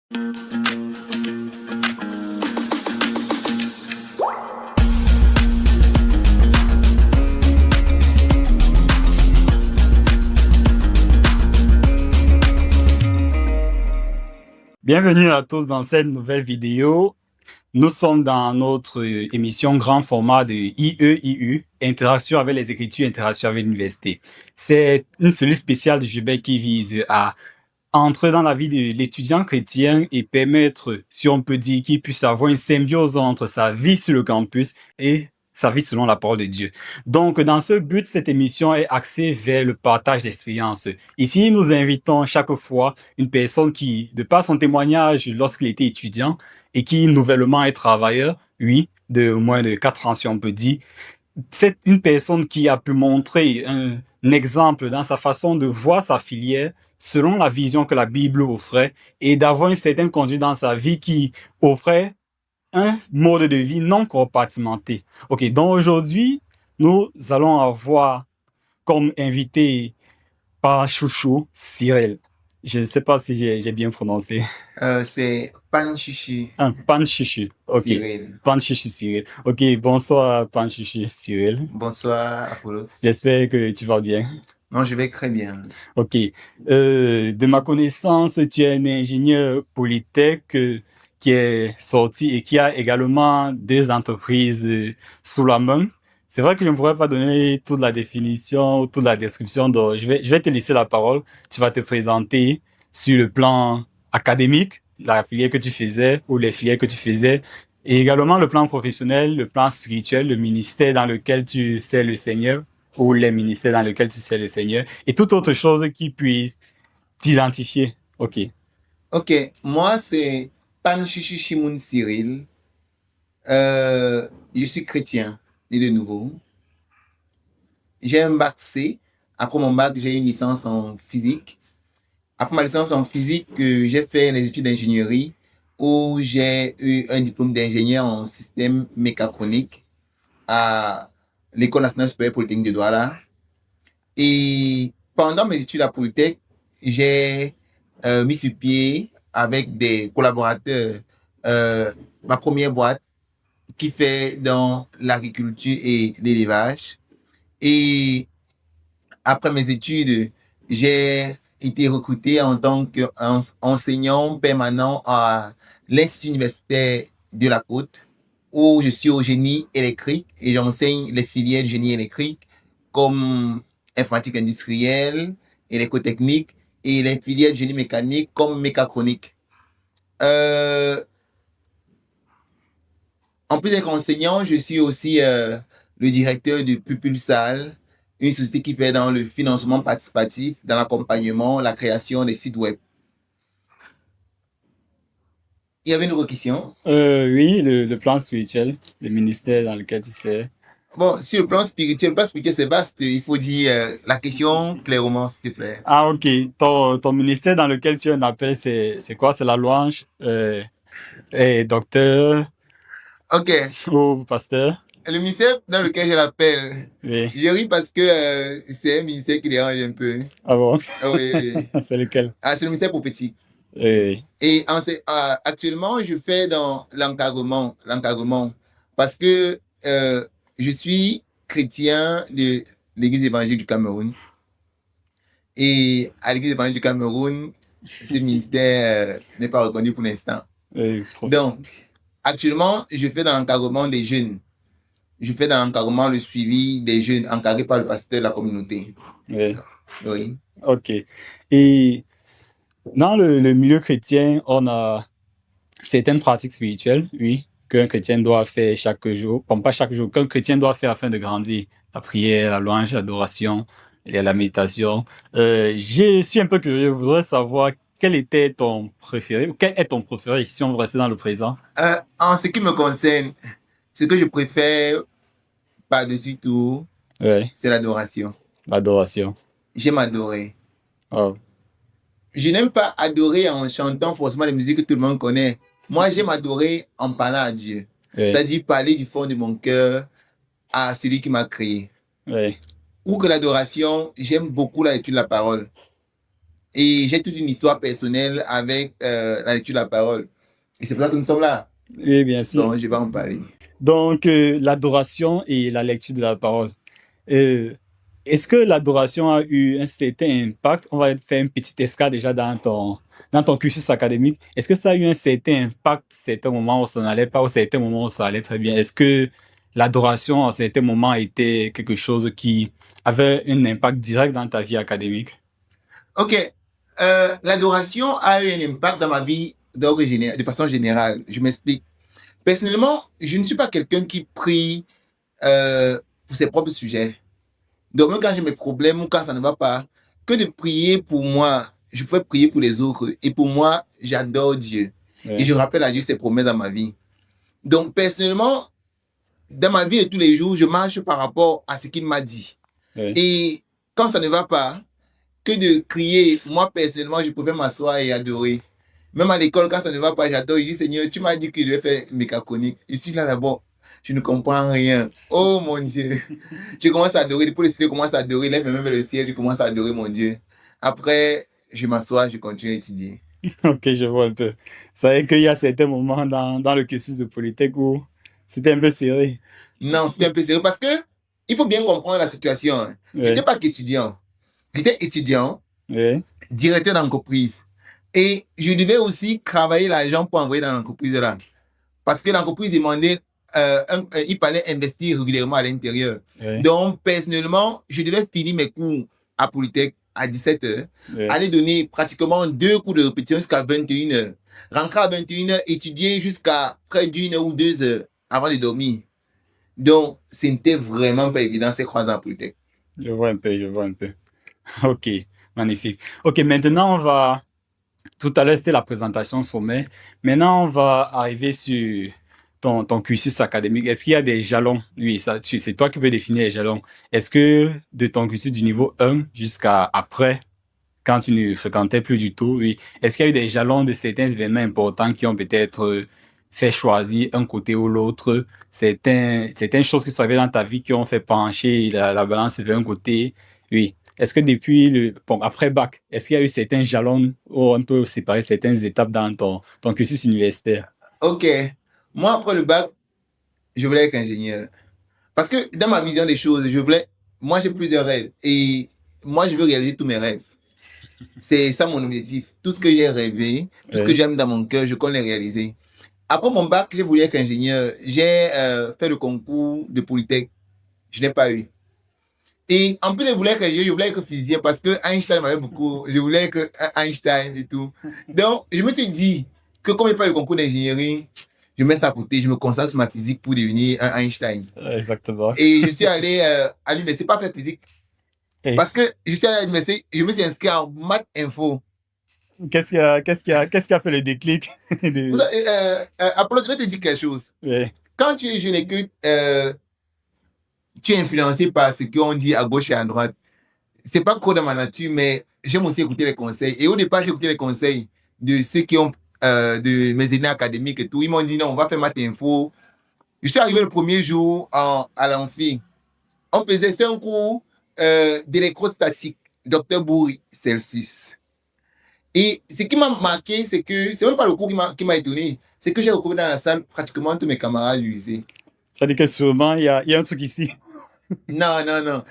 Bienvenue à tous dans cette nouvelle vidéo. Nous sommes dans notre émission grand format de IEIU, Interaction avec les Écritures, Interaction avec l'Université. C'est une cellule spéciale de Joubert qui vise à entrer dans la vie de l'étudiant chrétien et permettre, si on peut dire, qu'il puisse avoir une symbiose entre sa vie sur le campus et sa vie selon la parole de Dieu. Donc, dans ce but, cette émission est axée vers le partage d'expériences. Ici, nous invitons chaque fois une personne qui, de par son témoignage lorsqu'il était étudiant et qui nouvellement est travailleur, oui, de moins de 4 ans, si on peut dire, c'est une personne qui a pu montrer un exemple dans sa façon de voir sa filière selon la vision que la Bible offrait et d'avoir une certaine conduite dans sa vie qui offrait un mode de vie non compartimenté. Ok, donc aujourd'hui, nous allons avoir comme invité par chouchou Cyril. Je ne sais pas si j'ai bien prononcé. C'est Panchichi Panchichi. Ok. Cyril. Panchichi Cyril. Ok, bonsoir Panchichi Cyril. Bonsoir Apollos. J'espère que tu vas bien. Non, je vais très bien. Ok. De ma connaissance, tu es un ingénieur polytech qui est sorti et qui a également 2 entreprises sous la main. C'est vrai que je ne pourrais pas donner toute la définition, toute la description, donc je vais te laisser la parole. Tu vas te présenter sur le plan académique, la filière que tu faisais ou les filières que tu faisais, et également le plan professionnel, le plan spirituel, le ministère dans lequel tu sers le Seigneur ou les ministères dans lesquels tu sers le Seigneur et toute autre chose qui puisse t'identifier. Ok. Ok, moi c'est Panchichi Shimoun Cyril. Je suis chrétien, et de nouveau. J'ai un bac C. Après mon bac, j'ai une licence en physique. Après ma licence en physique, j'ai fait les études d'ingénierie où j'ai eu un diplôme d'ingénieur en système mécatronique à l'École nationale supérieure polytechnique de Douala. Et pendant mes études à Polytech, j'ai mis sur pied avec des collaborateurs ma première boîte qui fait dans l'agriculture et l'élevage. Et après mes études, j'ai été recruté en tant qu'enseignant permanent à l'Institut universitaire de la Côte, où je suis au génie électrique et j'enseigne les filières de génie électrique comme informatique industrielle, électrotechnique et les filières de génie mécanique comme mécatronique. En plus d'être enseignant, je suis aussi le directeur de Pupulsal, une société qui fait dans le financement participatif, dans l'accompagnement, la création des sites web. Il y avait une autre question? Oui, le plan spirituel, le ministère dans lequel tu sers. Bon, sur le plan spirituel c'est vaste. Il faut dire la question clairement, s'il te plaît. Ah, ok. Ton ministère dans lequel tu as un appel, c'est quoi? C'est la louange? Docteur? Ok. Ou pasteur? Le ministère dans lequel je l'appelle, Oui. je ris parce que c'est un ministère qui dérange un peu. Ah bon? Ah oui, oui. C'est lequel? Ah, c'est le ministère prophétique. Oui. Et actuellement, je fais dans l'encadrement parce que je suis chrétien de l'Église évangélique du Cameroun. Et à l'Église évangélique du Cameroun, ce ministère n'est pas reconnu pour l'instant. Donc, actuellement, je fais dans l'encadrement des jeunes. Je fais dans l'encadrement le suivi des jeunes encadrés par le pasteur de la communauté. Oui. Oui. Ok. Et dans le milieu chrétien, on a certaines pratiques spirituelles, oui, qu'un chrétien doit faire chaque jour. Bon, pas chaque jour, qu'un chrétien doit faire afin de grandir. La prière, la louange, l'adoration, la méditation. Je suis un peu curieux, je voudrais savoir quel était ton préféré, ou quel est ton préféré, si on veut rester dans le présent. En ce qui me concerne, ce que je préfère par-dessus tout, Ouais. c'est l'adoration. L'adoration. J'aime adorer. Oh. Je n'aime pas adorer en chantant forcément les musiques que tout le monde connaît. Moi, j'aime adorer en parlant à Dieu. Ouais. C'est-à-dire parler du fond de mon cœur à celui qui m'a créé. Ouais. Ou que l'adoration, j'aime beaucoup la lecture de la parole. Et j'ai toute une histoire personnelle avec la lecture de la parole. Et c'est pour ça que nous sommes là. Oui, bien sûr. Donc, je vais en parler. Donc, l'adoration et la lecture de la parole. Euh, Est-ce que l'adoration a eu un certain impact? On va faire une petite escale déjà dans ton cursus académique. Est-ce que ça a eu un certain impact, certains moments où ça n'allait pas, ou certains moments où ça allait très bien? Est-ce que l'adoration, à certains moments, était quelque chose qui avait un impact direct dans ta vie académique? Ok. L'adoration a eu un impact dans ma vie de façon générale. Je m'explique. Personnellement, je ne suis pas quelqu'un qui prie pour ses propres sujets. Donc, même quand j'ai mes problèmes ou quand ça ne va pas, que de prier pour moi, je pouvais prier pour les autres. Et pour moi, j'adore Dieu. Ouais. Et je rappelle à Dieu ses promesses dans ma vie. Donc, personnellement, dans ma vie de tous les jours, je marche par rapport à ce qu'il m'a dit. Ouais. Et quand ça ne va pas, que de crier, moi, personnellement, je pouvais m'asseoir et adorer. Même à l'école, quand ça ne va pas, j'adore. Je dis, Seigneur, tu m'as dit que je devais faire mécanique. Je suis là d'abord. Je ne comprends rien. Oh mon Dieu. Je commence à adorer. Depuis le ciel, je commence à adorer. Lève mes mains vers le ciel, je commence à adorer mon Dieu. Après, je m'assois, je continue à étudier. Ok, je vois un peu. C'est vrai qu'il y a certains moments dans le cursus de Polytech où c'était un peu serré. Non, c'était un peu sérieux parce que il faut bien comprendre la situation. Je Ouais. n'étais pas qu'étudiant. J'étais étudiant, Ouais. directeur d'entreprise. Et je devais aussi travailler l'argent pour envoyer dans l'entreprise là. Parce que l'entreprise demandait, il fallait investir régulièrement à l'intérieur. Ouais. Donc, personnellement, je devais finir mes cours à Polytech à 17h, Ouais. aller donner pratiquement 2 cours de répétition jusqu'à 21h. Rentrer à 21h, étudier jusqu'à près d'1 ou 2 heures avant de dormir. Donc, ce n'était vraiment pas évident ces 3 ans à Polytech. Je vois un peu, je vois un peu. Ok, magnifique. Ok, maintenant on va. Tout à l'heure, c'était la présentation sommet. Maintenant, on va arriver sur ton cursus académique. Est-ce qu'il y a des jalons? Oui, ça, c'est toi qui peux définir les jalons. Est-ce que de ton cursus du niveau 1 jusqu'à après, quand tu ne fréquentais plus du tout, oui, est-ce qu'il y a eu des jalons de certains événements importants qui ont peut-être fait choisir un côté ou l'autre, certaines choses qui sont arrivées dans ta vie qui ont fait pencher la balance vers un côté? Oui. Est-ce que depuis bon, après bac, est-ce qu'il y a eu certains jalons où on peut séparer certaines étapes dans ton cursus universitaire? Ok. Moi, après le bac, je voulais être ingénieur. Parce que dans ma vision des choses, moi, j'ai plusieurs rêves. Et moi, je veux réaliser tous mes rêves. C'est ça mon objectif. Tout ce que j'ai rêvé, tout ce que Ouais. j'aime dans mon cœur, je compte les réaliser. Après mon bac, j'ai voulu être ingénieur. J'ai fait le concours de Polytech. Je n'ai pas eu. Et en plus de vouloir être ingénieur, je voulais être physicien parce que Einstein m'avait beaucoup. Je voulais être Einstein et tout. Donc, je me suis dit que comme je n'ai pas eu le concours d'ingénierie, je mets ça à côté, je me consacre sur ma physique pour devenir un Einstein. Exactement. Et je suis allé à l'université, pas faire physique. Et Parce que je suis allé à l'université, je me suis inscrit en maths info. qu'est-ce qui a fait le déclic Vous de... savez, Apollo, je vais te dire quelque chose. Ouais. Quand tu es jeune et que tu es influencé par ce qu'on dit à gauche et à droite, c'est pas trop dans ma nature, mais j'aime aussi écouter les conseils. Et au départ, j'ai écouté les conseils de ceux qui ont, de mes aînés académiques et tout. Ils m'ont dit non, on va faire maths info. Je suis arrivé le premier jour à l'amphi. On faisait, c'était un cours d'électrostatique, Docteur Bourri, Celsius. Et ce qui m'a marqué, c'est que, c'est même pas le cours qui m'a étonné, c'est que j'ai retrouvé dans la salle pratiquement tous mes camarades du lycée. Ça dit que sûrement, il y a un truc ici. Non, non, non.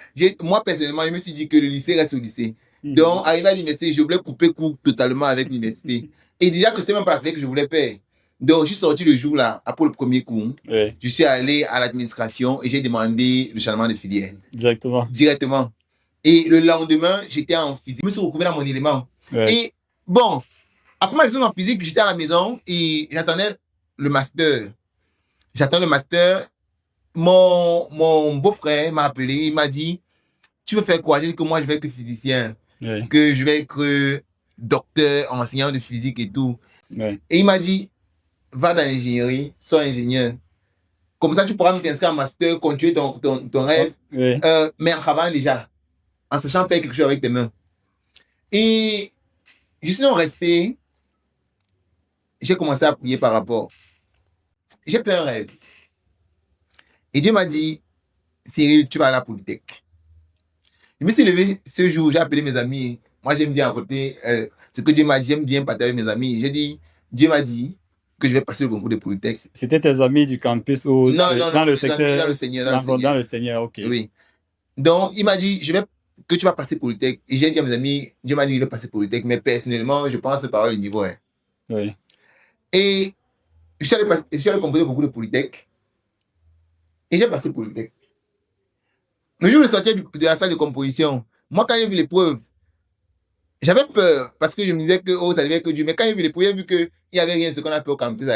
Moi, personnellement, je me suis dit que le lycée reste au lycée. Donc, arrivé à l'université, je voulais couper court totalement avec l'université. Et déjà que c'était même pas la filière que je voulais faire. Donc, je suis sorti le jour là, après le premier cours. Ouais, Je suis allé à l'administration et j'ai demandé le changement de filière. directement. Directement. Et le lendemain, j'étais en physique. Je me suis retrouvé dans mon élément. Ouais. Et bon, après ma licence en physique, j'étais à la maison et j'attendais le master. J'attends le master. Mon beau-frère m'a appelé, il m'a dit, tu veux faire quoi? J'ai dit que moi, je vais être physicien, Ouais. que je vais être docteur, enseignant de physique et tout. Ouais. Et il m'a dit, va dans l'ingénierie, sois ingénieur. Comme ça, tu pourras me t'inscrire en master, continuer ton rêve, Ouais. mais en travaillant déjà, en sachant faire quelque chose avec tes mains. Et je suis resté, j'ai commencé à prier par rapport. J'ai fait un rêve. Et Dieu m'a dit, Cyril, tu vas à la Polytech. Je me suis levé ce jour, j'ai appelé mes amis. moi, j'aime bien à côté ce que Dieu m'a dit, j'aime bien partager avec mes amis. J'ai dit, Dieu m'a dit que je vais passer le concours de Polytech. C'était tes amis du campus ou Non, non, dans non, le mes amis secteur? dans le Seigneur, Dans le Seigneur, ok. Oui. Donc, il m'a dit, que tu vas passer Polytech. Et j'ai dit à mes amis, Dieu m'a dit, je vais passer Polytech. Mais personnellement, je pense pas avoir le niveau. Hein. Oui. Et je suis allé composer le concours de Polytech. Et j'ai passé Polytech. Le jour où je sortais de la salle de composition, moi, quand j'ai vu l'épreuve, j'avais peur parce que je me disais que ça devait être que Dieu. Mais quand j'ai vu l'épreuve, j'ai vu qu'il n'y avait rien de ce qu'on appelle au campus.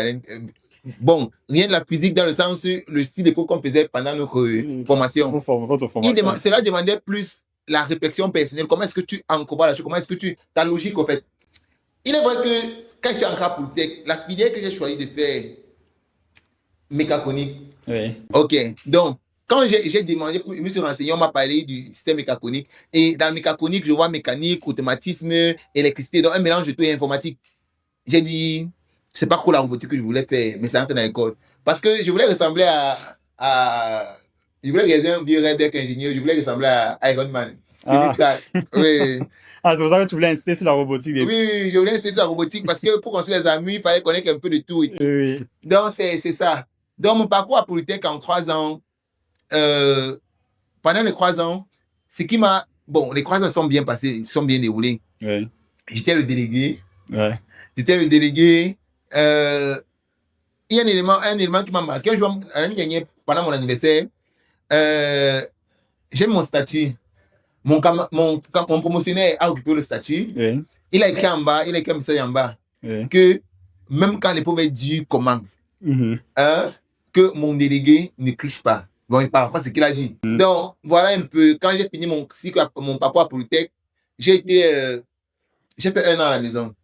Bon, rien de la physique dans le sens, le style d'épreuve qu'on faisait pendant notre formation. Votre formation. Cela demandait plus la réflexion personnelle. Comment est-ce que tu encodes la chose? Comment est-ce que ta logique, en fait. Il est vrai que quand je suis entré à Polytech, la filière que j'ai choisi de faire, mécanique. Oui. Ok, donc, quand j'ai demandé, je me suis renseigné, on m'a parlé du système mécanique. Et dans le mécanique, je vois mécanique, automatisme, électricité, donc un mélange de tout et informatique. J'ai dit, c'est pas trop la robotique que je voulais faire, mais c'est rentré dans l'école. Parce que je voulais ressembler je voulais réaliser un vieux rêve d'être ingénieur, je voulais ressembler à Iron Man. Ah. Oui. Ah, c'est pour ça que tu voulais insister sur la robotique. Oui, je voulais insister sur la robotique parce que pour construire les amis, il fallait connaître un peu de tout. Oui. Donc, c'est ça. Donc, mon parcours à Polytech en 3 ans, pendant les 3 ans, ce qui m'a... Bon, les 3 ans sont bien passés, sont bien déroulés. Oui. J'étais le délégué. Ouais. J'étais le délégué. Il y a un élément qui m'a marqué. Un jour, l'année dernière, pendant mon anniversaire, j'ai mon statut. Mon promotionnaire a occupé le statut. Oui. Il a écrit en bas, il a écrit un message en bas, Oui. que même quand l'épreuve est dure, comment que mon délégué ne triche pas. Bon, il parle pas ce qu'il a dit. Donc, voilà un peu. Quand j'ai fini mon cycle, mon parcours à Polytech, j'ai fait 1 an à la maison.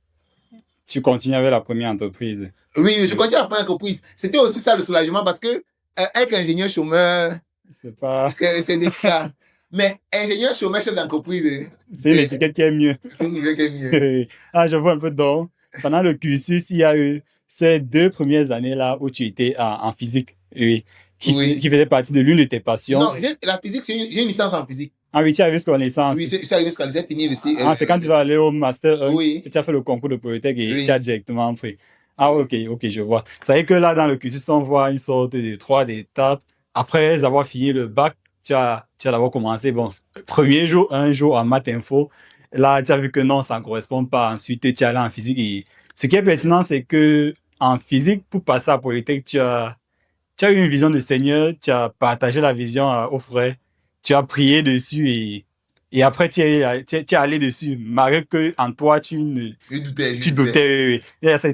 Tu continues avec la première entreprise. Oui, je continue à la première entreprise. C'était aussi ça le soulagement parce que être ingénieur chômeur, c'est délicat. Mais ingénieur chômeur, chef d'entreprise, c'est une étiquette qui est mieux. C'est une étiquette qui est mieux. Ah, je vois un peu donc. Pendant le cursus, il y a eu ces 2 premières années-là où tu étais en physique, oui, qui faisait partie de l'une de tes passions. Non, la physique, j'ai une licence en physique. Ah oui, tu as vu ce qu'on licence. Oui, je suis arrivé jusqu'à j'ai fini le c'est quand tu vas aller au master 1, oui. tu as fait le concours de Polytech et tu as directement pris. Ah, ok, je vois. C'est vrai que là, dans le cursus, on voit une sorte de 3 étapes. Après avoir fini le bac, tu as d'abord commencé, bon, premier jour, un jour en maths info. Là, tu as vu que non, ça ne correspond pas. Ensuite, tu es allé en physique. Et ce qui est pertinent, c'est que en physique, pour passer à Polytech, tu as eu une vision de Seigneur, tu as partagé la vision aux frères, tu as prié dessus et après, tu es allé dessus, malgré que en toi, tu doutais.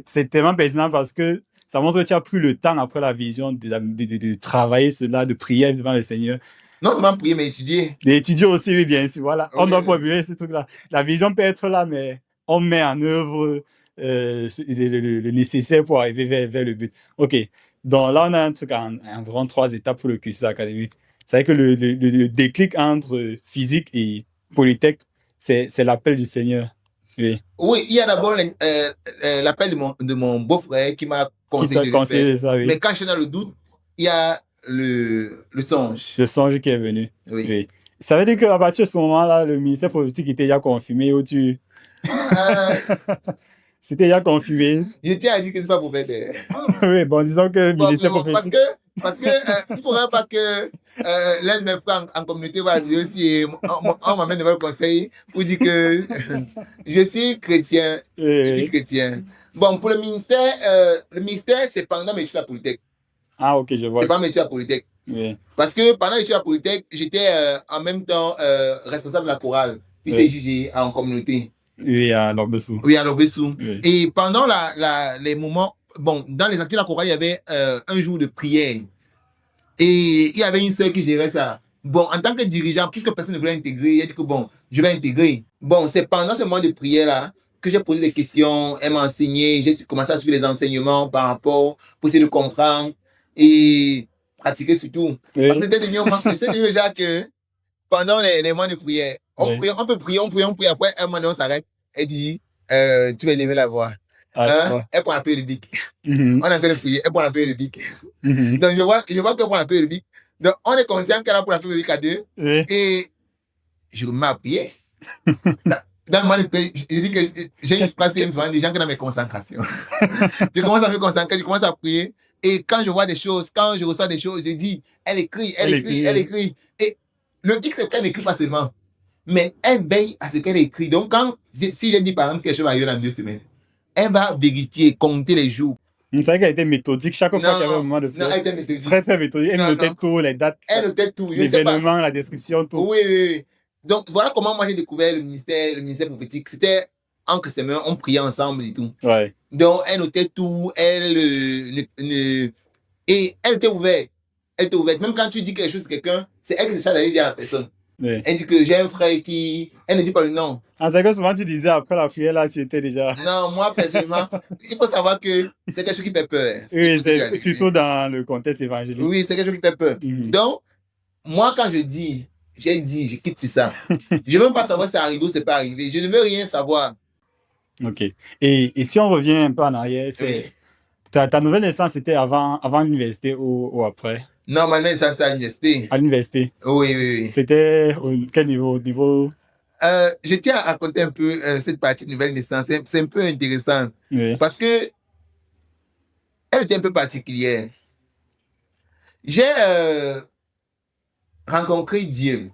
C'est tellement pertinent parce que ça montre que tu as pris le temps après la vision de travailler cela, de prier devant le Seigneur. Non seulement prier, mais étudier. D'étudier aussi, oui, bien sûr. Voilà. On doit pas oublier ce truc-là. La vision peut être là, mais on met en œuvre le nécessaire pour arriver vers le but. OK. Donc là, on a un truc environ 3 étapes pour le cursus académique. C'est vrai que le déclic entre physique et Polytech, c'est l'appel du Seigneur. Oui. Oui, il y a d'abord l'appel de mon beau-frère qui m'a conseillé ça, oui. Mais quand je suis dans le doute, il y a le songe. Le songe qui est venu. Oui. Ça veut dire qu'à partir de ce moment-là, le ministère prophétique était déjà confirmé ou tu... C'était déjà confirmé. Je tiens à dire que c'est pas prophète. Oui, bon, disons que le ministère prophétique... Parce que il ne faudrait pas que l'un de mes frères en communauté va dire aussi, on m'amène devant le conseil pour dire que je suis chrétien. Je suis chrétien. Bon, pour le ministère, c'est pendant mes études à Polytech. Ah, ok, je vois. C'est pendant mes études à Polytech. Oui. Parce que pendant les études à Polytech, j'étais en même temps responsable de la chorale, puis c'est jugé en communauté. Oui, à Lorbessou. Oui, à Lorbessou. Oui. Et pendant les moments, bon, dans les activités de la chorale, il y avait un jour de prière. Et il y avait une sœur qui gérait ça. Bon, en tant que dirigeant, puisque personne ne voulait intégrer, il a dit que bon, je vais intégrer. Bon, c'est pendant ce moment de prière-là que j'ai posé des questions, elle m'a enseigné, j'ai commencé à suivre les enseignements par rapport, pour essayer de comprendre et pratiquer surtout. Oui. Parce que c'était devenu déjà que pendant les moments de prière, on peut prier, on prie, après un moment on s'arrête et dit, tu vas élever la voix. Elle prend un peu le bic. On a fait le prier, elle prend un peu le bic. Donc je vois qu'elle prend un peu le bic. Donc on est conscient qu'elle a pris un peu le bic à 2. Et je me mets à prier. Dans moi, je dis que j'ai une phrase qui me souvent des gens qui dans mes concentrations. Je commence à me concentrer, je commence à prier. Et quand je vois des choses, quand je reçois des choses, je dis, elle écrit, elle écrit, elle écrit. Et le truc, c'est qu'elle n'écrit pas seulement, mais elle veille à ce qu'elle écrit. Donc, si je dis par exemple quelque chose va arriver dans 2 semaines, elle va vérifier, compter les jours. C'est vrai qu'elle était méthodique. Chaque fois qu'il y avait un moment de faire. Non, elle était méthodique. Très, très méthodique. Elle notait tout, les dates. Elle notait tout. L'événement, la description, tout. Oui. Donc, voilà comment moi j'ai découvert le ministère prophétique. C'était entre ses mains, on priait ensemble et tout. Ouais. Donc, elle notait tout. Et elle était ouverte. Elle était ouverte. Même quand tu dis quelque chose à quelqu'un, c'est elle qui se charge d'aller dire à la personne. Ouais. Elle dit que j'ai un frère qui... Elle ne dit pas le nom. C'est que souvent tu disais après la prière, là, tu étais déjà... Non, moi, personnellement, il faut savoir que c'est quelque chose qui fait peur. Oui, c'est surtout dans le contexte évangélique. Oui, c'est quelque chose qui fait peur. Donc, moi, quand je quitte sur ça. Je ne veux même pas savoir si c'est arrivé ou c'est pas arrivé. Je ne veux rien savoir. Ok. Et si on revient un peu en arrière, c'est... Ta nouvelle naissance, c'était avant l'université ou après? Non, ma naissance, c'est à l'université. À l'université? Oui. C'était quel niveau? Je tiens à raconter un peu cette partie de nouvelle naissance. C'est un peu intéressant. Oui. Parce que elle était un peu particulière. J'ai rencontré Dieu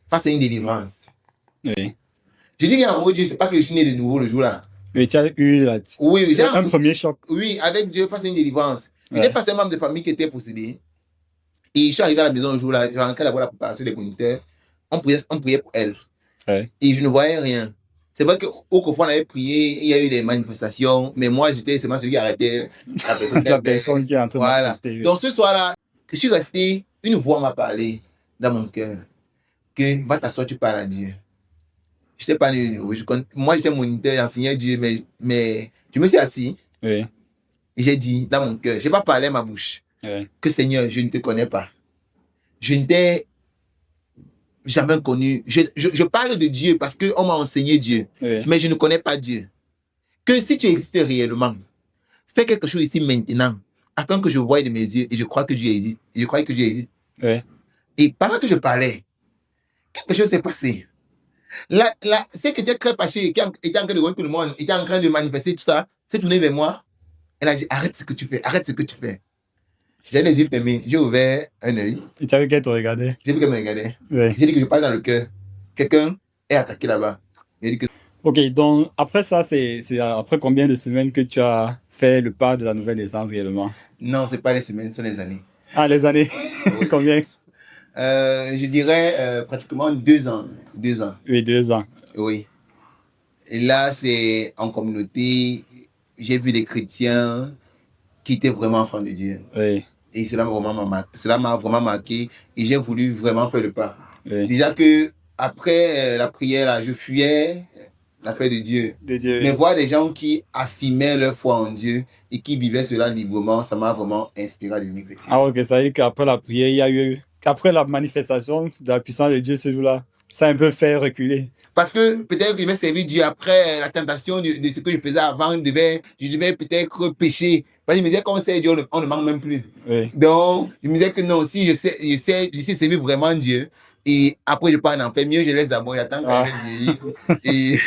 face à une délivrance. Oui. Je dis qu'il y a un gros Dieu, c'est pas que je suis né de nouveau le jour-là. Mais tu as eu un premier choc. Oui, avec Dieu face à une délivrance. J'étais face à un membre de famille qui était possédé. Et je suis arrivé à la maison un jour-là, j'ai rentré d'abord la préparation des moniteurs. On priait pour elle. Ouais. Et je ne voyais rien. C'est vrai qu'au Kofo, on avait prié, il y a eu des manifestations, mais moi, j'étais seulement celui qui arrêtait la personne qui est en train de manifester. Donc ce soir-là, je suis resté, une voix m'a parlé dans mon cœur, que va t'asseoir, tu parles à Dieu. Je n'étais pas né. Moi, j'étais moniteur, j'enseignais Dieu, mais je me suis assis. Oui. Et j'ai dit dans mon cœur, je n'ai pas parlé à ma bouche, que Seigneur, je ne te connais pas. Je ne t'ai jamais connu. Je parle de Dieu parce qu'on m'a enseigné Dieu, mais je ne connais pas Dieu. Que si tu existes réellement, fais quelque chose ici maintenant, afin que je voie de mes yeux et je crois que Dieu existe. Je croyais que Dieu existe. Et pendant que je parlais, quelque chose s'est passé. Ce qui était très fâché, qui était en train de voir tout le monde, était en train de manifester tout ça, s'est tourné vers moi. Elle a dit, arrête ce que tu fais, arrête ce que tu fais. J'ai les yeux fermés, j'ai ouvert un œil. Et tu as vu qu'elle te regardait? J'ai vu qu'elle me regardait. J'ai dit que je parle dans le cœur. Quelqu'un est attaqué là-bas. Ok, donc après ça, c'est après combien de semaines que tu as fait le pas de la nouvelle naissance réellement? Non, ce n'est pas les semaines, ce sont les années. Ah, les années? Oui. Combien? Je dirais pratiquement 2 ans. 2 ans. Oui, 2 ans. Oui. Et là, c'est en communauté, j'ai vu des chrétiens qui étaient vraiment enfants de Dieu. Oui. Et cela m'a vraiment marqué et j'ai voulu vraiment faire le pas. Oui. Déjà que après la prière, là, je fuyais l'affaire de Dieu. Mais voir des gens qui affirmaient leur foi en Dieu et qui vivaient cela librement, ça m'a vraiment inspiré à devenir chrétien. Ah ok, ça veut dire qu'après la prière, il y a eu, après la manifestation de la puissance de Dieu ce jour-là, ça a un peu fait reculer. Parce que peut-être que je vais servir Dieu après la tentation de ce que je faisais avant, je devais peut-être pécher. Parce que je me disais qu'on sait Dieu, on ne manque même plus. Oui. Donc, je me disais que non, si je sais servir vraiment Dieu, et après je pars en enfer, mieux je laisse d'abord, j'attends et...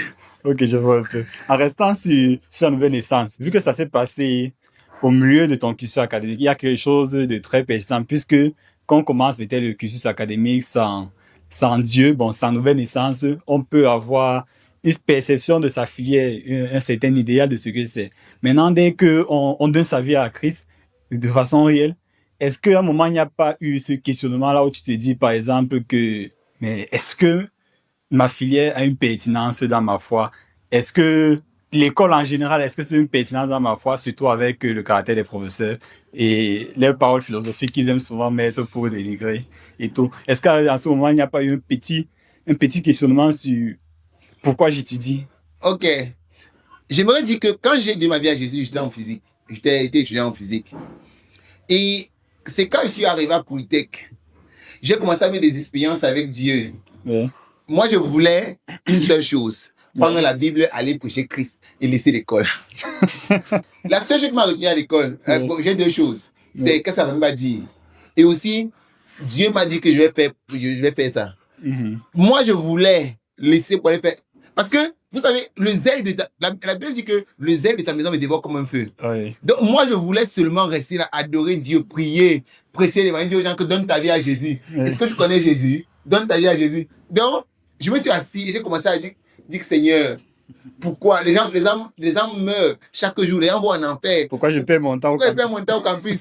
Ok, je vois un peu. En restant sur la nouvelle naissance, vu que ça s'est passé au milieu de ton cursus académique, il y a quelque chose de très persistant, puisque quand on commence peut-être le cursus académique sans Dieu, sans nouvelle naissance, on peut avoir une perception de sa filière, un certain idéal de ce que c'est. Maintenant, dès qu'on donne sa vie à Christ de façon réelle, est-ce qu'à un moment, il n'y a pas eu ce questionnement-là où tu te dis, par exemple, mais est-ce que ma filière a une pertinence dans ma foi? Est-ce que l'école en général, est-ce que c'est une pertinence dans ma foi, surtout avec le caractère des professeurs et les paroles philosophiques qu'ils aiment souvent mettre pour dénigrer et tout? Est-ce qu'à ce moment, il n'y a pas eu un petit questionnement sur pourquoi j'étudie? Ok. J'aimerais dire que quand j'ai donné ma vie à Jésus, j'étais en physique. J'étais étudiant en physique. Et c'est quand je suis arrivé à Polytech, j'ai commencé à avoir des expériences avec Dieu. Ouais. Moi, je voulais une seule chose. Prendre la Bible, aller prêcher Christ et laisser l'école. La seule chose qui m'a retenu à l'école, j'ai 2 choses. C'est qu'est-ce que ça m'a dit. Et aussi, Dieu m'a dit que je vais faire ça. Moi, je voulais laisser pour aller faire. Parce que, vous savez, le zèle de la Bible dit que le zèle de ta maison me dévore comme un feu. Oui. Donc, moi, je voulais seulement rester là, adorer Dieu, prier, prêcher l'évangile, dire aux gens que donne ta vie à Jésus. Oui. Est-ce que tu connais Jésus? Donne ta vie à Jésus. Donc, je me suis assis et j'ai commencé à dire que Seigneur, pourquoi les âmes meurent chaque jour, les gens vont en enfer. Pourquoi je perds mon temps au Pourquoi je campus? perds mon temps au campus?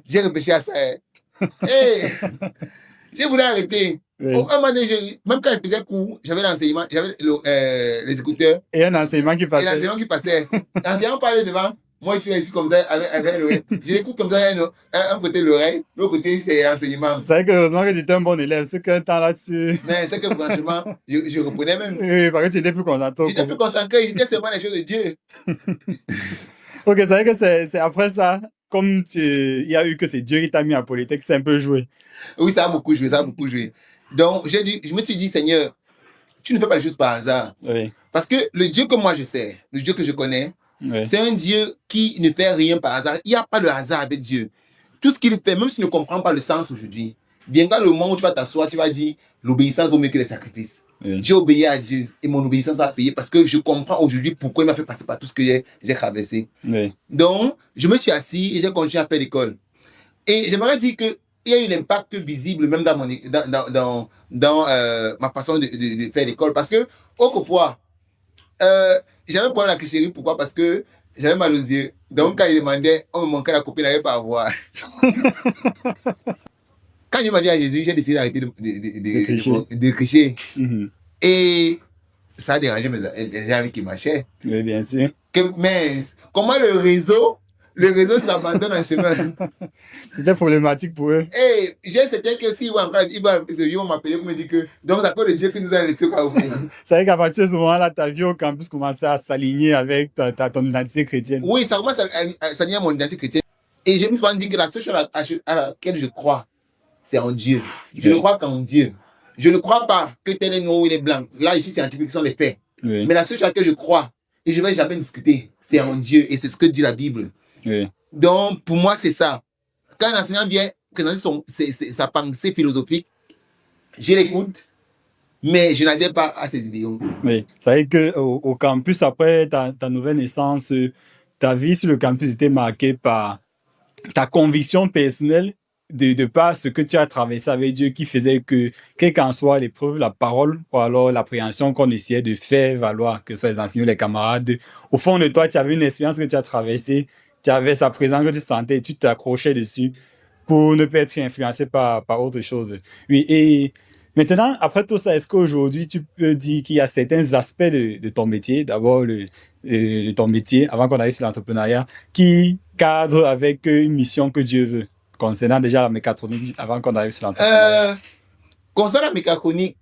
J'ai réfléchi à ça. Hey, j'ai voulu arrêter. Oui. Un moment donné, même quand je faisais cours, j'avais l'enseignement, j'avais les écouteurs. Et un enseignement qui Et passait. l'enseignement qui passait. L'enseignement parlait devant. Moi, ici comme ça, avec l'oreille. Je l'écoute comme ça, un côté l'oreille, l'autre côté, c'est l'enseignement. C'est vrai que heureusement que tu étais un bon élève, ce qu'un temps là-dessus. Mais c'est que franchement, je reprenais même. Oui, parce que tu étais plus concentré. J'étais plus concentré, j'étais seulement les choses de Dieu. Ok, c'est vrai que c'est après ça, comme il y a eu que c'est Dieu qui t'a mis à Polytech, c'est un peu joué. Oui, ça a beaucoup joué, ça a beaucoup joué. Donc, je me suis dit, Seigneur, tu ne fais pas les choses par hasard. Oui. Parce que le Dieu que moi je sais, le Dieu que je connais, Oui. c'est un Dieu qui ne fait rien par hasard. Il n'y a pas de hasard avec Dieu. Tout ce qu'il fait, même si tu ne comprends pas le sens aujourd'hui, viendra le moment où tu vas t'asseoir, tu vas dire, l'obéissance vaut mieux que les sacrifices. Oui. J'ai obéi à Dieu et mon obéissance va payer parce que je comprends aujourd'hui pourquoi il m'a fait passer par tout ce que j'ai traversé. Oui. Donc, je me suis assis et j'ai continué à faire l'école. Et j'aimerais dire qu'il y a eu l'impact visible même dans ma façon de faire l'école. Parce que, autrefois, j'avais un problème avec la chérie. Pourquoi? Parce que j'avais mal aux yeux. Donc, quand il demandait, on me manquait la copine, il n'avait pas à voir. Quand je m'avais à Jésus, j'ai décidé d'arrêter de tricher. Mhm. Et ça a dérangé les gens avec qui marchaient. Oui, bien sûr. Mais comment le réseau t'abandonne en chemin? C'était problématique pour eux. Et j'ai certain que s'ils vont m'appeler pour me dire que donc ça peut le Dieu qui nous a laissé par vous. C'est vrai qu'à partir de ce moment-là, ta vie au campus commençait à s'aligner avec ton identité chrétienne. Oui, ça commence à s'aligner à mon identité chrétienne. Et je me suis dit que la seule chose à laquelle je crois, c'est en Dieu. Je ne crois qu'en Dieu. Je ne crois pas que tel est noir ou il est blanc. Là, ici, c'est scientifique, ce sont les faits. Oui. Mais la seule chose à laquelle je crois, et je ne vais jamais discuter, c'est en Dieu. Et c'est ce que dit la Bible. Oui. Donc, pour moi, c'est ça. Quand un enseignant vient présenter sa pensée philosophique, je l'écoute, mais je n'adhère pas à ses idéaux. Oui. C'est vrai qu'au campus, après ta nouvelle naissance, ta vie sur le campus était marquée par ta conviction personnelle de par ce que tu as traversé avec Dieu qui faisait que, quelle qu'en soit l'épreuve, la parole ou alors l'appréhension qu'on essayait de faire valoir, que ce soit les enseignants, les camarades, au fond de toi, tu avais une expérience que tu as traversée, tu avais sa présence que tu sentais et tu t'accrochais dessus pour ne pas être influencé par autre chose. Oui, et maintenant, après tout ça, est-ce qu'aujourd'hui, tu peux dire qu'il y a certains aspects de ton métier, d'abord de ton métier, avant qu'on arrive sur l'entrepreneuriat, qui cadrent avec une mission que Dieu veut, concernant déjà la mécatronique, avant qu'on arrive sur l'entrepreneuriat? Concernant la mécatronique,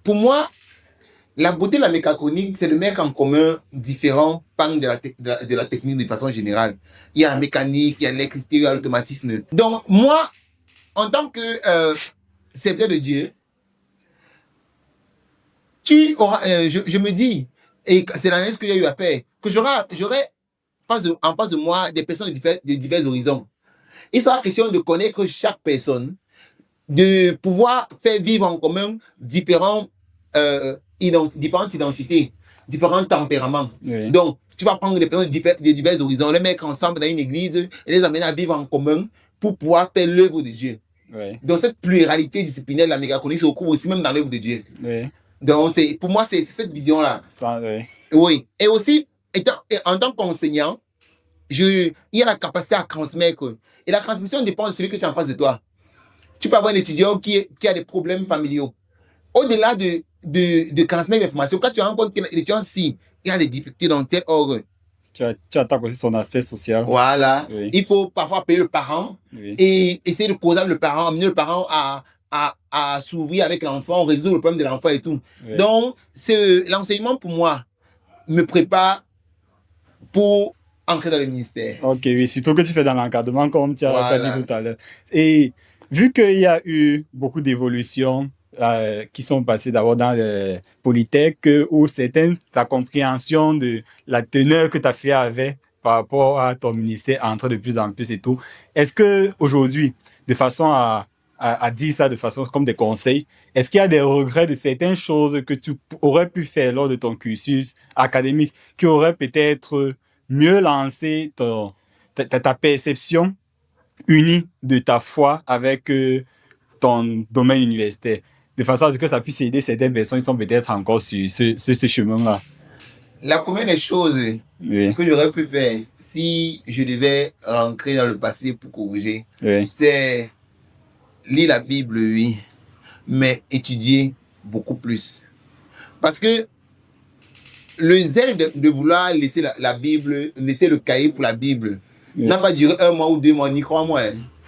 pour moi, la beauté de la mécatronique, c'est de mettre en commun différents pans de la technique de façon générale. Il y a la mécanique, il y a l'électricité, il y a l'automatisme. Donc, moi, en tant que serviteur de Dieu, je me dis, et c'est l'analyse que j'ai eu à faire, que j'aurai en face de moi des personnes de divers horizons. Il sera question de connaître chaque personne, de pouvoir faire vivre en commun différentes identités, différents tempéraments. Oui. Donc, tu vas prendre des personnes de divers horizons, les mettre ensemble dans une église et les amener à vivre en commun pour pouvoir faire l'œuvre de Dieu. Oui. Donc, cette pluralité disciplinaire de la mécatronique se retrouve aussi même dans l'œuvre de Dieu. Oui. Donc, pour moi, c'est cette vision-là. Oui. Oui. Et aussi, en tant qu'enseignant, il y a la capacité à transmettre. Et la transmission dépend de celui que tu as en face de toi. Tu peux avoir un étudiant qui a des problèmes familiaux. Au-delà de transmettre l'information, quand tu rencontres l'étudiant, si il y a des difficultés dans tel ordre, tu attaques aussi son aspect social. Voilà. Oui. Il faut parfois appeler le parent et essayer de causer avec le parent, amener le parent à s'ouvrir avec l'enfant, résoudre le problème de l'enfant et tout. Oui. Donc, l'enseignement pour moi me prépare pour entrer dans le ministère. Ok, oui, surtout que tu fais dans l'encadrement, comme tu as dit tout à l'heure. Et vu qu'il y a eu beaucoup d'évolutions qui sont passées d'abord dans le Polytech, où ta compréhension de la teneur que ta fille avait par rapport à ton ministère entre de plus en plus et tout, est-ce qu'aujourd'hui, de façon à à dire ça de façon comme des conseils. Est-ce qu'il y a des regrets de certaines choses que tu aurais pu faire lors de ton cursus académique qui auraient peut-être mieux lancé ta perception unie de ta foi avec ton domaine universitaire, de façon à ce que ça puisse aider certaines personnes qui sont peut-être encore sur ce chemin-là? La première des choses Oui, que j'aurais pu faire si je devais rentrer dans le passé pour corriger, oui, c'est lire la Bible, oui, mais étudier beaucoup plus. Parce que le zèle de vouloir laisser la Bible, laisser le cahier pour la Bible, oui. n'a pas duré 1 mois ou 2 mois, ni crois-moi.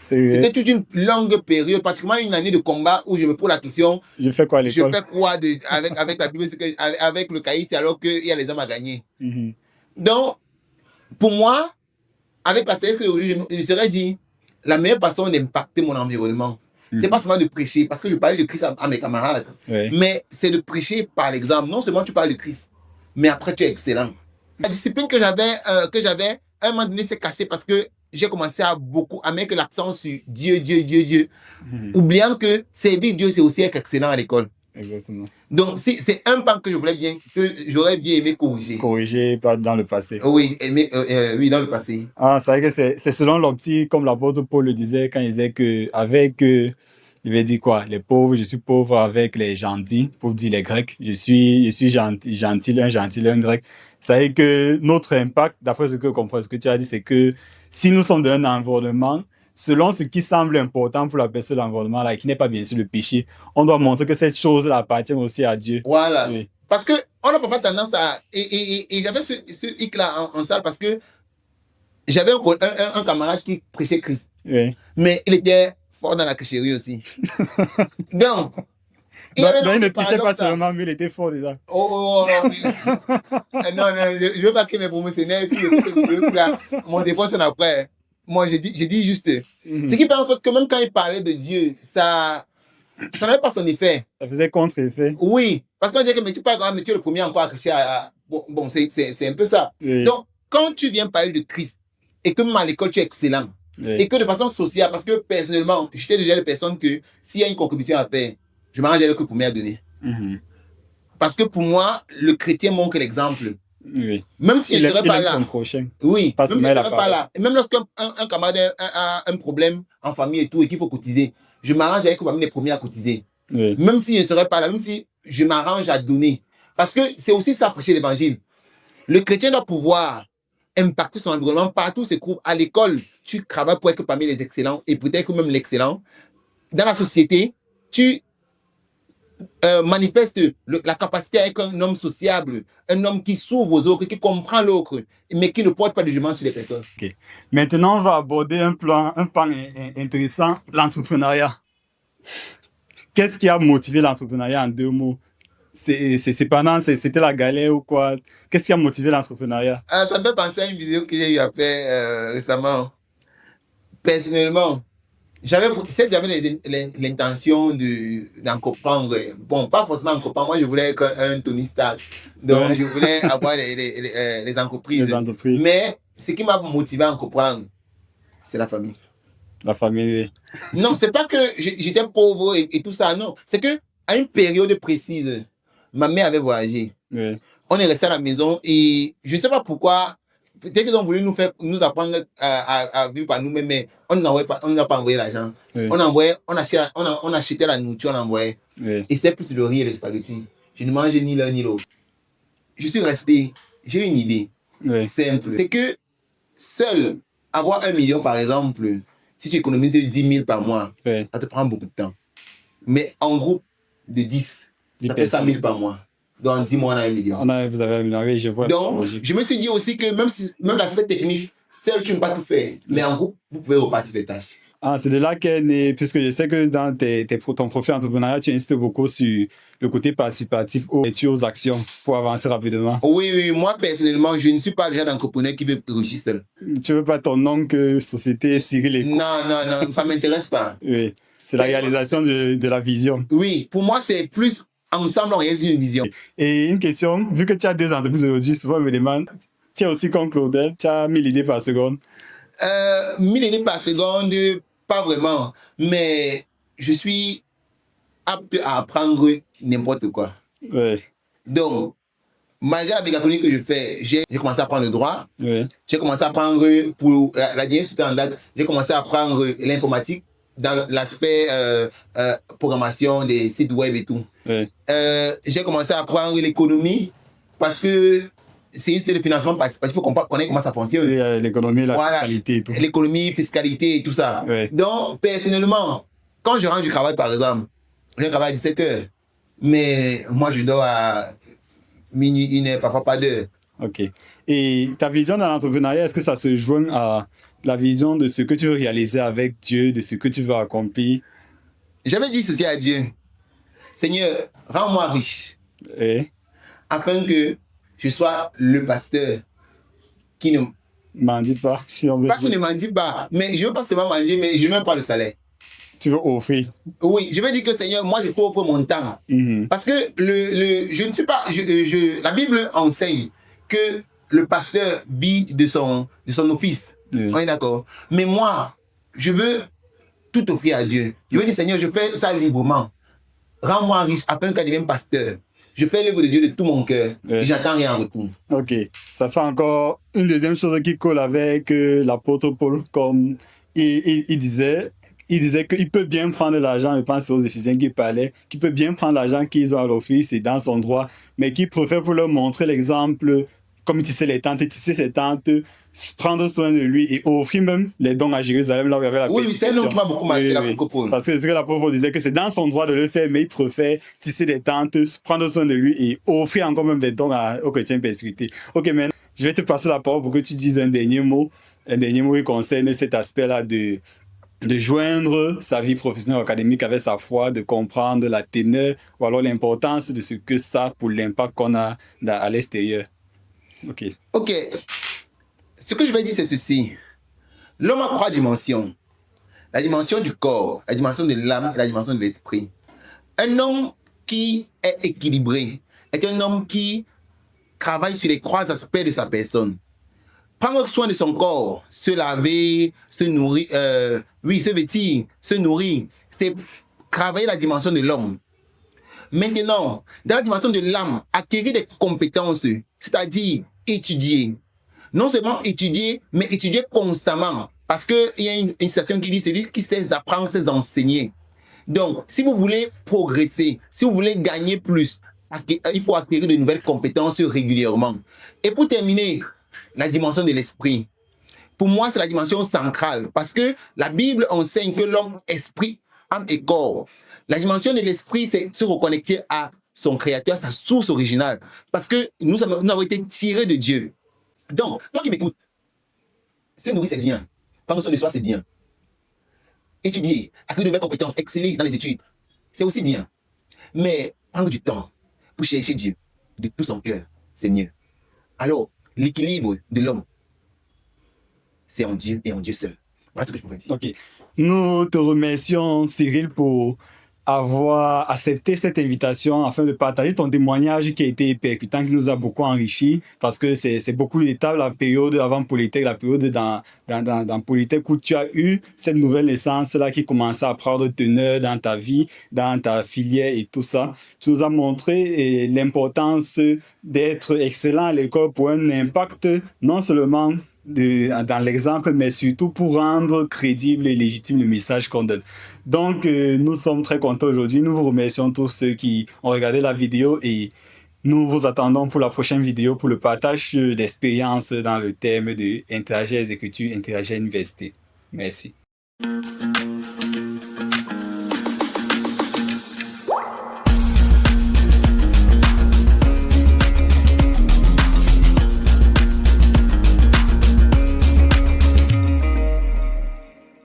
C'est C'était toute une longue période, pratiquement une année de combat où je me pose la question, je fais quoi à je l'école? fais quoi avec la Bible, avec le cahier, c'est alors qu'il y a les hommes à gagner. Mhm. Donc, pour moi, avec la sagesse que je me serais dit, la meilleure façon d'impacter mon environnement, c'est pas seulement de prêcher, parce que je parlais de Christ à mes camarades, Oui. mais c'est de prêcher par l'exemple. Non seulement tu parles de Christ, mais après tu es excellent. La discipline que j'avais, à un moment donné, s'est cassée parce que j'ai commencé à mettre l'accent sur Dieu, Dieu, Dieu, Dieu, oubliant que servir Dieu, c'est aussi être excellent à l'école. Exactement. Donc, c'est un pan que j'aurais bien aimé corriger. Corriger dans le passé. Oui, oui, dans le passé. Ah, c'est vrai que c'est selon l'optique, comme l'apôtre Paul le disait quand il disait que avec il veut dire quoi? Les pauvres, je suis pauvre avec les gentils, pour dire les Grecs. Je suis gentil, l'un grec. C'est vrai que notre impact, d'après ce que je comprends, ce que tu as dit, c'est que si nous sommes dans un environnement, selon ce qui semble important pour la personne de l'environnement, là, qui n'est pas bien sûr le péché, on doit montrer que cette chose-là appartient aussi à Dieu. Voilà. Oui. Parce que on a parfois tendance à... Et j'avais ce hic-là en salle parce que j'avais un camarade qui prêchait Christ. Oui. Mais il était fort dans la cricherie aussi. Donc, il ne trichait pas seulement, mais il était fort déjà. Non, je veux pas que mes promotionnaires, si mon dépense après. Moi, j'ai dit juste. Ce qui fait en sorte que même quand il parlait de Dieu, ça n'avait pas son effet. Ça faisait contre-effet. Oui, parce qu'on dirait que mais tu parles quand même, mais tu es le premier encore à crier bon, c'est un peu ça. Oui. Donc, quand tu viens parler de Christ et que même à l'école tu es excellent, oui, et que de façon sociale, parce que personnellement, j'étais déjà des personnes que s'il y a une contribution à faire, je m'arrange avec le premier à donner. Parce que pour moi, le chrétien montre l'exemple. Oui. Même s'il ne serait pas là. Son prochain. Oui, même s'il ne serait pas là. Et même lorsqu'un camarade a un problème en famille et tout, et qu'il faut cotiser, je m'arrange avec les premiers à cotiser. Oui. Même s'il ne serait pas là, même si je m'arrange à donner. Parce que c'est aussi ça, prêcher l'évangile. Le chrétien doit pouvoir impacter son environnement partout, ses groupes. À l'école, tu travailles pour être parmi les excellents et peut-être que même l'excellent. Dans la société, tu manifeste la capacité à être un homme sociable, un homme qui s'ouvre aux autres, qui comprend l'autre, mais qui ne porte pas de jugement sur les personnes. Okay. Maintenant, on va aborder un pan intéressant, l'entrepreneuriat. Qu'est-ce qui a motivé l'entrepreneuriat en 2 mots? C'était la galère ou quoi? Qu'est-ce qui a motivé l'entrepreneuriat? Ça me fait penser à une vidéo que j'ai eu à faire récemment. Personnellement, j'avais l'intention d'en comprendre. Bon, pas forcément en comprendre. Moi, je voulais être un Tony Stark. Donc, ouais, je voulais avoir les entreprises. Les entreprises. Mais ce qui m'a motivé à en comprendre, c'est la famille. La famille, oui. Non, c'est pas que j'étais pauvre et tout ça, non. C'est que à une période précise, ma mère avait voyagé. Oui. On est resté à la maison et je ne sais pas pourquoi. Peut-être qu'ils ont voulu nous apprendre à vivre par nous-mêmes, mais on n'a pas envoyé l'argent. Oui. On achetait la nourriture, on envoyait. Oui. Et c'était plus le riz et le spaghetti. Je ne mangeais ni l'un ni l'autre. Je suis resté, j'ai une idée simple. C'est que seul, avoir 1 million par exemple, si tu économises 10 000 par mois, ça te prend beaucoup de temps. Mais en groupe de 10, ça fait 100 000 par mois. Dans 10 mois, on a 1 million. Vous avez 1 million, oui, je vois. Donc, je me suis dit aussi que même l'aspect technique, seul, tu ne peux pas tout faire. Mais en groupe, vous pouvez repartir les tâches. Ah, c'est de là qu'est né, puisque je sais que dans ton profil entrepreneuriat, tu insistes beaucoup sur le côté participatif et aux actions pour avancer rapidement. Oui, moi, personnellement, je ne suis pas le genre d'entrepreneur qui veut réussir seul. Tu veux pas ton nom que société, Cyril et... Non, ça ne m'intéresse pas. Oui, c'est la réalisation de la vision. Oui, pour moi, c'est plus... Ensemble, on réalise une vision. Et une question, vu que tu as 2 entreprises aujourd'hui, souvent on me demande, tu es aussi comme Claudel, tu as 1000 idées par seconde? 1000 idées par seconde, pas vraiment. Mais je suis apte à apprendre n'importe quoi. Ouais. Donc, malgré la mégaphonique que je fais, j'ai commencé à apprendre le droit. Ouais. J'ai commencé à apprendre, pour la dernière société en date, j'ai commencé à apprendre l'informatique dans l'aspect programmation des sites web et tout. Ouais. J'ai commencé à apprendre l'économie parce que c'est une société de financement participatif. Il faut qu'on connaisse comment ça fonctionne. Oui, l'économie, la fiscalité et tout. L'économie, fiscalité et tout ça. Ouais. Donc, personnellement, quand je rentre du travail, par exemple, je travaille à 17 h, mais moi, je dors à minuit, 1 h, parfois pas d'heure. Ok. Et ta vision dans l'entrepreneuriat, est-ce que ça se joint à la vision de ce que tu veux réaliser avec Dieu, de ce que tu veux accomplir? J'avais dit ceci à Dieu. Seigneur, rends-moi riche. Afin que je sois le pasteur qui ne mendie pas. Si on veut pas qui ne mendie pas, mais je ne veux pas seulement mendier, mais je ne veux même pas le salaire. Tu veux offrir? Oui, je veux dire que Seigneur, moi je t'offre mon temps. Parce que je ne suis pas. La Bible enseigne que le pasteur vit de son office. On est d'accord. Mais moi, je veux tout offrir à Dieu. Je veux dire, Seigneur, je fais ça librement. Rends-moi riche afin qu'elle devienne pasteur. Je fais l'œuvre de Dieu de tout mon cœur. Et j'attends rien en retour. Ok. Ça fait encore une deuxième chose qui colle avec l'apôtre Paul, comme il disait qu'il peut bien prendre l'argent, je pense aux Éphésiens qui parlaient, qu'il peut bien prendre l'argent qu'ils ont à l'office, c'est dans son droit, mais qu'il préfère pour leur montrer l'exemple, comme il tissait ses tentes, prendre soin de lui et offrir même les dons à Jérusalem là où il y avait la persécution. Oui, c'est un homme qui m'a beaucoup marqué, l'apôtre Paul. Parce que c'est ce que l'apôtre Paul disait, que c'est dans son droit de le faire, mais il préfère tisser des tentes, prendre soin de lui et offrir encore même des dons aux chrétiens persécutés. Ok, maintenant, je vais te passer la parole pour que tu dises un dernier mot qui concerne cet aspect-là de joindre sa vie professionnelle ou académique avec sa foi, de comprendre la teneur ou alors l'importance de ce que ça a pour l'impact qu'on a à l'extérieur. Ok. Ce que je vais dire, c'est ceci. L'homme a 3 dimensions. La dimension du corps, la dimension de l'âme et la dimension de l'esprit. Un homme qui est équilibré est un homme qui travaille sur les 3 aspects de sa personne. Prendre soin de son corps, se laver, se nourrir, se vêtir, se nourrir, c'est travailler la dimension de l'homme. Maintenant, dans la dimension de l'âme, acquérir des compétences, c'est-à-dire étudier. Non seulement étudier, mais étudier constamment. Parce qu'il y a une citation qui dit, celui qui cesse d'apprendre, cesse d'enseigner. Donc, si vous voulez progresser, si vous voulez gagner plus, il faut acquérir de nouvelles compétences régulièrement. Et pour terminer, la dimension de l'esprit. Pour moi, c'est la dimension centrale. Parce que la Bible enseigne que l'homme, esprit, âme et corps. La dimension de l'esprit, c'est se reconnecter à son créateur, sa source originale. Parce que nous avons été tirés de Dieu. Donc, toi qui m'écoutes, se nourrir, c'est bien. Prendre soin de soi, c'est bien. Étudier, acquérir de nouvelles compétences, exceller dans les études, c'est aussi bien. Mais prendre du temps pour chercher Dieu de tout son cœur, c'est mieux. Alors, l'équilibre de l'homme, c'est en Dieu et en Dieu seul. Voilà ce que je pourrais dire. Ok. Nous te remercions, Cyril, pour avoir accepté cette invitation afin de partager ton témoignage qui a été percutant, qui nous a beaucoup enrichi, parce que c'est beaucoup d'étapes, la période avant Polytech, la période dans Polytech où tu as eu cette nouvelle naissance-là qui commençait à prendre teneur dans ta vie, dans ta filière et tout ça. Tu nous as montré l'importance d'être excellent à l'école pour un impact non seulement dans l'exemple, mais surtout pour rendre crédible et légitime le message qu'on donne. Donc, nous sommes très contents aujourd'hui. Nous vous remercions tous ceux qui ont regardé la vidéo et nous vous attendons pour la prochaine vidéo pour le partage d'expériences dans le thème de interagir à les Écritures, interagir à l'université. Merci.